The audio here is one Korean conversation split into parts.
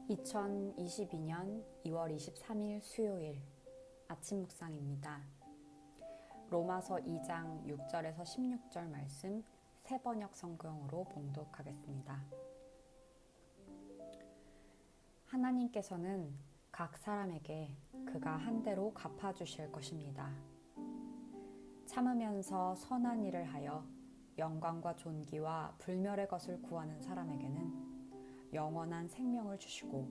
2022년 2월 23일 수요일 아침 묵상입니다. 로마서 2장 6절에서 16절 말씀 새번역 성경으로 봉독하겠습니다. 하나님께서는 각 사람에게 그가 한 대로 갚아주실 것입니다. 참으면서 선한 일을 하여 영광과 존귀와 불멸의 것을 구하는 사람에게는 영원한 생명을 주시고,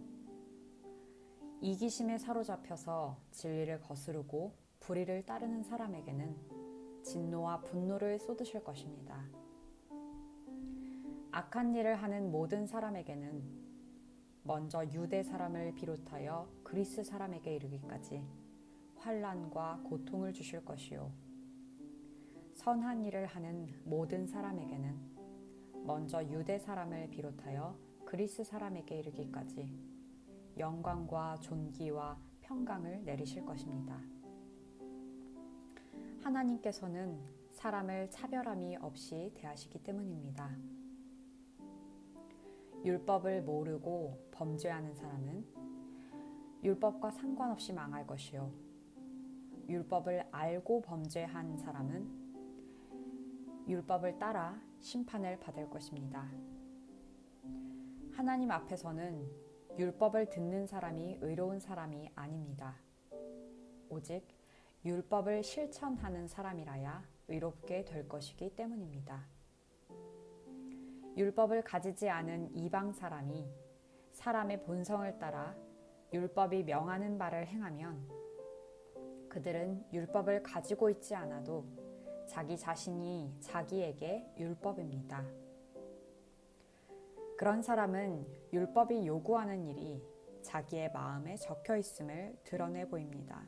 이기심에 사로잡혀서 진리를 거스르고 불의를 따르는 사람에게는 진노와 분노를 쏟으실 것입니다. 악한 일을 하는 모든 사람에게는 먼저 유대 사람을 비롯하여 그리스 사람에게 이르기까지 환난과 고통을 주실 것이요, 선한 일을 하는 모든 사람에게는 먼저 유대 사람을 비롯하여 그리스 사람에게 이르기까지 영광과 존귀와 평강을 내리실 것입니다. 하나님께서는 사람을 차별함이 없이 대하시기 때문입니다. 율법을 모르고 범죄하는 사람은 율법과 상관없이 망할 것이요, 율법을 알고 범죄한 사람은 율법을 따라 심판을 받을 것입니다. 하나님 앞에서는 율법을 듣는 사람이 의로운 사람이 아닙니다. 오직 율법을 실천하는 사람이라야 의롭게 될 것이기 때문입니다. 율법을 가지지 않은 이방 사람이 사람의 본성을 따라 율법이 명하는 바를 행하면 그들은 율법을 가지고 있지 않아도 자기 자신이 자기에게 율법입니다. 그런 사람은 율법이 요구하는 일이 자기의 마음에 적혀 있음을 드러내 보입니다.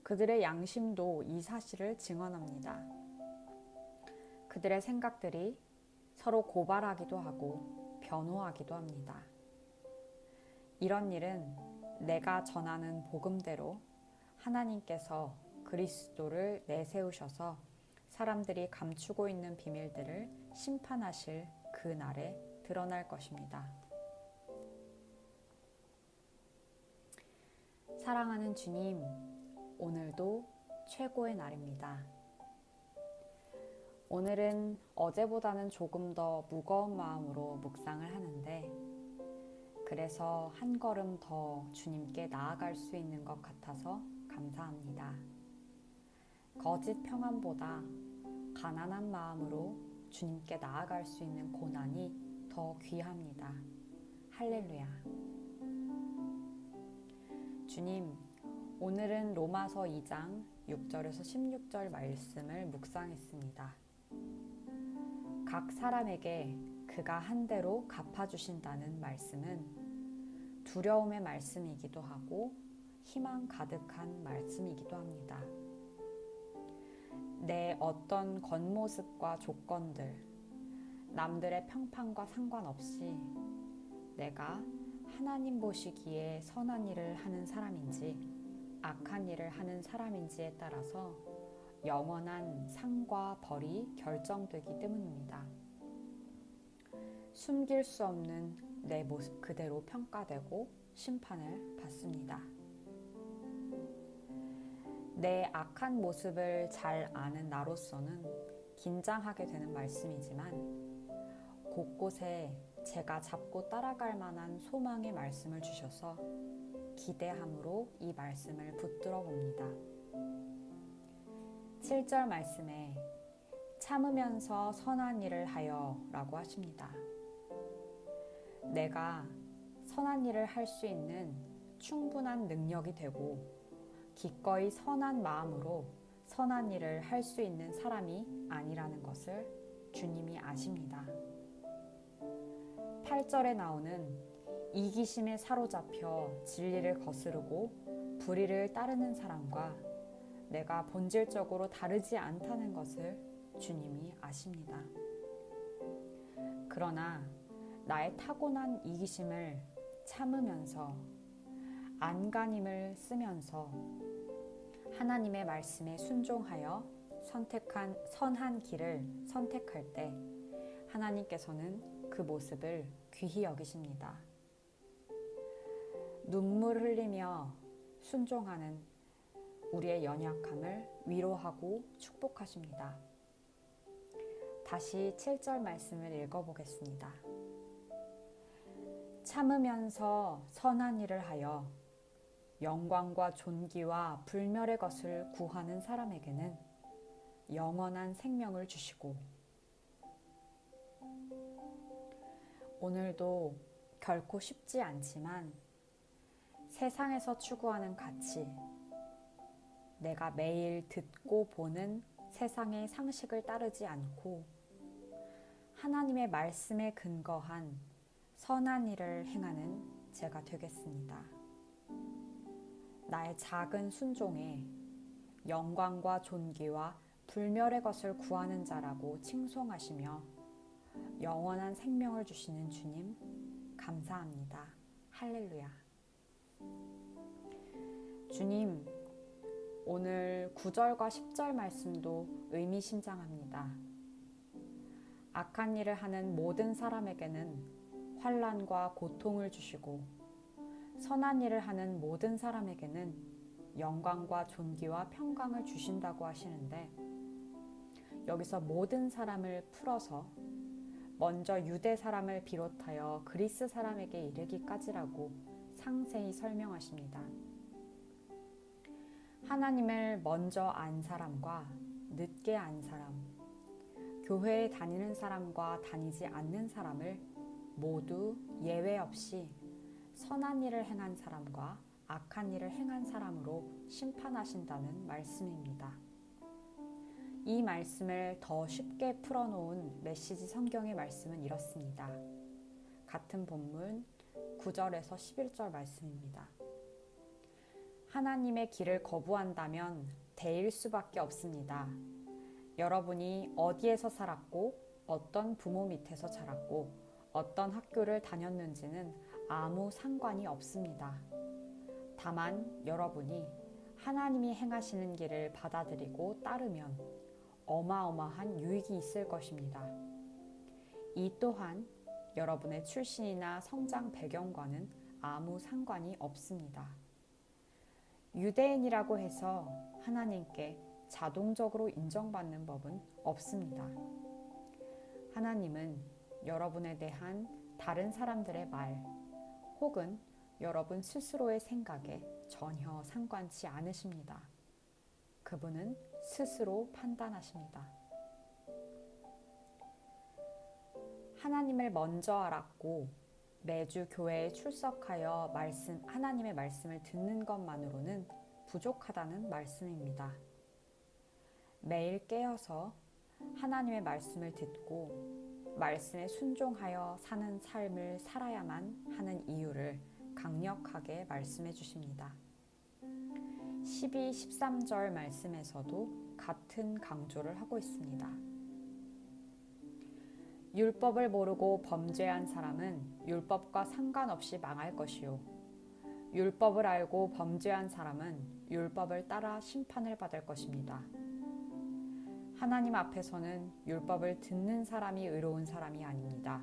그들의 양심도 이 사실을 증언합니다. 그들의 생각들이 서로 고발하기도 하고 변호하기도 합니다. 이런 일은 내가 전하는 복음대로 하나님께서 그리스도를 내세우셔서 사람들이 감추고 있는 비밀들을 심판하실 그 날에 드러날 것입니다. 사랑하는 주님, 오늘도 최고의 날입니다. 오늘은 어제보다는 조금 더 무거운 마음으로 묵상을 하는데, 그래서 한 걸음 더 주님께 나아갈 수 있는 것 같아서 감사합니다. 거짓 평안보다 가난한 마음으로 주님께 나아갈 수 있는 고난이 더 귀합니다. 할렐루야. 주님, 오늘은 로마서 2장 6절에서 16절 말씀을 묵상했습니다. 각 사람에게 그가 한 대로 갚아주신다는 말씀은 두려움의 말씀이기도 하고 희망 가득한 말씀이기도 합니다. 내 어떤 겉모습과 조건들, 남들의 평판과 상관없이 내가 하나님 보시기에 선한 일을 하는 사람인지 악한 일을 하는 사람인지에 따라서 영원한 상과 벌이 결정되기 때문입니다. 숨길 수 없는 내 모습 그대로 평가되고 심판을 받습니다. 내 악한 모습을 잘 아는 나로서는 긴장하게 되는 말씀이지만 곳곳에 제가 잡고 따라갈 만한 소망의 말씀을 주셔서 기대함으로 이 말씀을 붙들어 봅니다. 7절 말씀에 참으면서 선한 일을 하여 라고 하십니다. 내가 선한 일을 할 수 있는 충분한 능력이 되고 기꺼이 선한 마음으로 선한 일을 할 수 있는 사람이 아니라는 것을 주님이 아십니다. 8절에 나오는 이기심에 사로잡혀 진리를 거스르고 불의를 따르는 사람과 내가 본질적으로 다르지 않다는 것을 주님이 아십니다. 그러나 나의 타고난 이기심을 참으면서 안간힘을 쓰면서 하나님의 말씀에 순종하여 선택한 선한 길을 선택할 때 하나님께서는 그 모습을 귀히 여기십니다. 눈물 흘리며 순종하는 우리의 연약함을 위로하고 축복하십니다. 다시 7절 말씀을 읽어보겠습니다. 참으면서 선한 일을 하여 영광과 존귀와 불멸의 것을 구하는 사람에게는 영원한 생명을 주시고, 오늘도 결코 쉽지 않지만 세상에서 추구하는 가치, 내가 매일 듣고 보는 세상의 상식을 따르지 않고 하나님의 말씀에 근거한 선한 일을 행하는 제가 되겠습니다. 나의 작은 순종에 영광과 존귀와 불멸의 것을 구하는 자라고 칭송하시며 영원한 생명을 주시는 주님, 감사합니다. 할렐루야. 주님, 오늘 9절과 10절 말씀도 의미심장합니다. 악한 일을 하는 모든 사람에게는 환난과 고통을 주시고, 선한 일을 하는 모든 사람에게는 영광과 존귀와 평강을 주신다고 하시는데, 여기서 모든 사람을 풀어서 먼저 유대 사람을 비롯하여 그리스 사람에게 이르기까지라고 상세히 설명하십니다. 하나님을 먼저 안 사람과 늦게 안 사람, 교회에 다니는 사람과 다니지 않는 사람을 모두 예외 없이 선한 일을 행한 사람과 악한 일을 행한 사람으로 심판하신다는 말씀입니다. 이 말씀을 더 쉽게 풀어놓은 메시지 성경의 말씀은 이렇습니다. 같은 본문 9절에서 11절 말씀입니다. 하나님의 길을 거부한다면 대일 수밖에 없습니다. 여러분이 어디에서 살았고 어떤 부모 밑에서 자랐고 어떤 학교를 다녔는지는 아무 상관이 없습니다. 다만 여러분이 하나님이 행하시는 길을 받아들이고 따르면 어마어마한 유익이 있을 것입니다. 이 또한 여러분의 출신이나 성장 배경과는 아무 상관이 없습니다. 유대인이라고 해서 하나님께 자동적으로 인정받는 법은 없습니다. 하나님은 여러분에 대한 다른 사람들의 말 혹은 여러분 스스로의 생각에 전혀 상관치 않으십니다. 그분은 스스로 판단하십니다. 하나님을 먼저 알았고 매주 교회에 출석하여 하나님의 말씀을 듣는 것만으로는 부족하다는 말씀입니다. 매일 깨어서 하나님의 말씀을 듣고 말씀에 순종하여 사는 삶을 살아야만 하는 이유를 강력하게 말씀해 주십니다. 12, 13절 말씀에서도 같은 강조를 하고 있습니다. 율법을 모르고 범죄한 사람은 율법과 상관없이 망할 것이요. 율법을 알고 범죄한 사람은 율법을 따라 심판을 받을 것입니다. 하나님 앞에서는 율법을 듣는 사람이 의로운 사람이 아닙니다.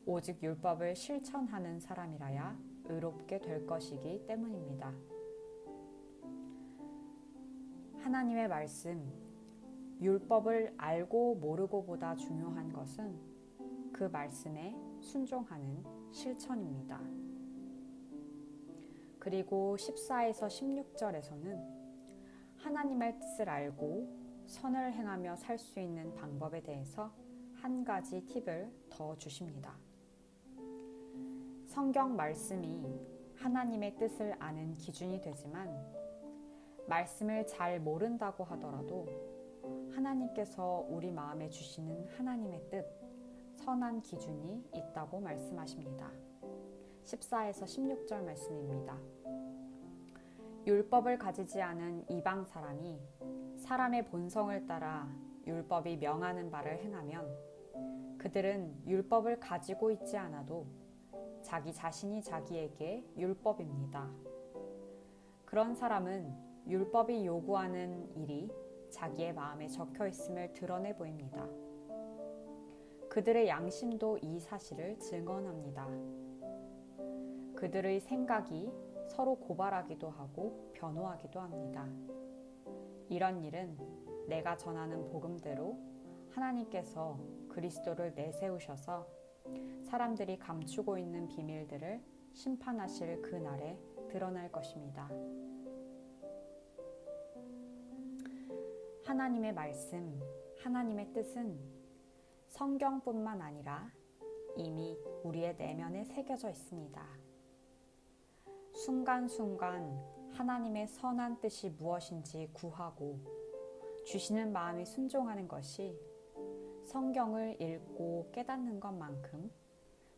오직 율법을 실천하는 사람이라야 의롭게 될 것이기 때문입니다. 하나님의 말씀, 율법을 알고 모르고보다 중요한 것은 그 말씀에 순종하는 실천입니다. 그리고 14에서 16절에서는 하나님의 뜻을 알고 선을 행하며 살 수 있는 방법에 대해서 한 가지 팁을 더 주십니다. 성경 말씀이 하나님의 뜻을 아는 기준이 되지만 말씀을 잘 모른다고 하더라도 하나님께서 우리 마음에 주시는 하나님의 뜻, 선한 기준이 있다고 말씀하십니다. 14에서 16절 말씀입니다. 율법을 가지지 않은 이방 사람이 사람의 본성을 따라 율법이 명하는 바를 행하면 그들은 율법을 가지고 있지 않아도 자기 자신이 자기에게 율법입니다. 그런 사람은 율법이 요구하는 일이 자기의 마음에 적혀 있음을 드러내 보입니다. 그들의 양심도 이 사실을 증언합니다. 그들의 생각이 서로 고발하기도 하고 변호하기도 합니다. 이런 일은 내가 전하는 복음대로 하나님께서 그리스도를 내세우셔서 사람들이 감추고 있는 비밀들을 심판하실 그날에 드러날 것입니다. 하나님의 말씀, 하나님의 뜻은 성경뿐만 아니라 이미 우리의 내면에 새겨져 있습니다. 순간순간 하나님의 선한 뜻이 무엇인지 구하고 주시는 마음이 순종하는 것이 성경을 읽고 깨닫는 것만큼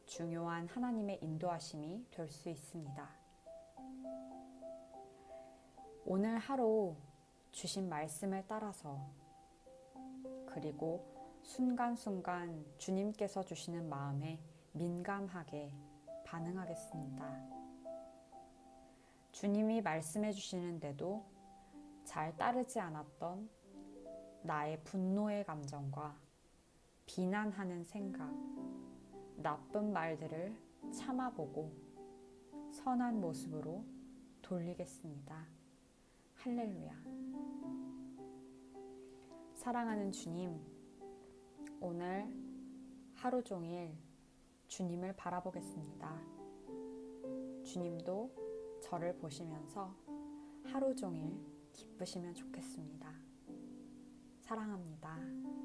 중요한 하나님의 인도하심이 될 수 있습니다. 오늘 하루 주신 말씀을 따라서 그리고 순간순간 주님께서 주시는 마음에 민감하게 반응하겠습니다. 주님이 말씀해 주시는데도 잘 따르지 않았던 나의 분노의 감정과 비난하는 생각, 나쁜 말들을 참아보고 선한 모습으로 돌리겠습니다. 할렐루야. 사랑하는 주님, 오늘 하루 종일 주님을 바라보겠습니다. 주님도 저를 보시면서 하루 종일 기쁘시면 좋겠습니다. 사랑합니다.